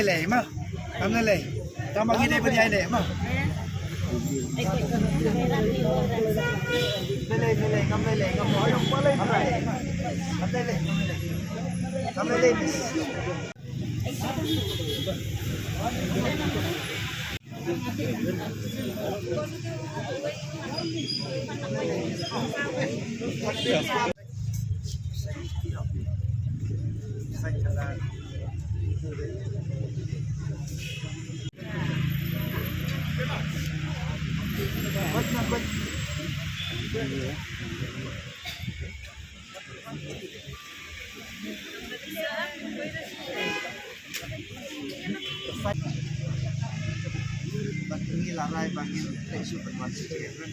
này lẻ mà cầm này lẻ cầm mà cái này bên này lẻ mà đây cầm đây lẻ cầm nói không có lên cầm đây lẻ cầm đây lên Ini larai bangin tesu perwan sikit kan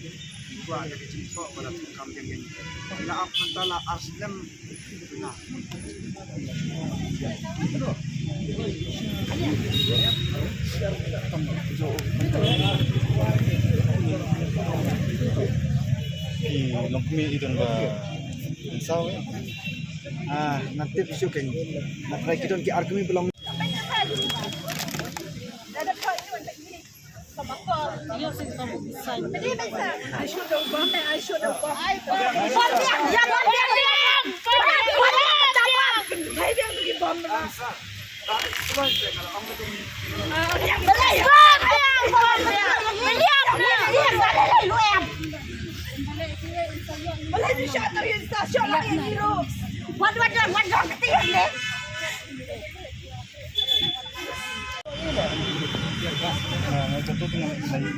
gua ada di cimpok pada tukam dengan bila apantala aslam nah Longmi itu ba sao nanti besok kan nak try kita ki argumi belum contoh dengan saya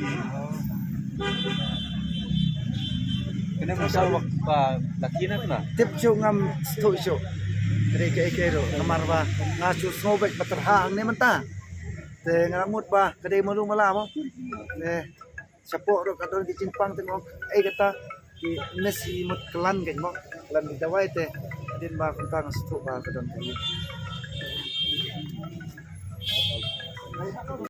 kena masalah laki nak na tip jo ngam sto jo kre ke ro namar ba nga chu snowback baterhang ne manta te ngamut ba kade malu mala mo sapo ro kadon ki cinpang tengok kata ki nasi mut kelan kan mo kelan dawai te din ba kuntang sto ba kadon ki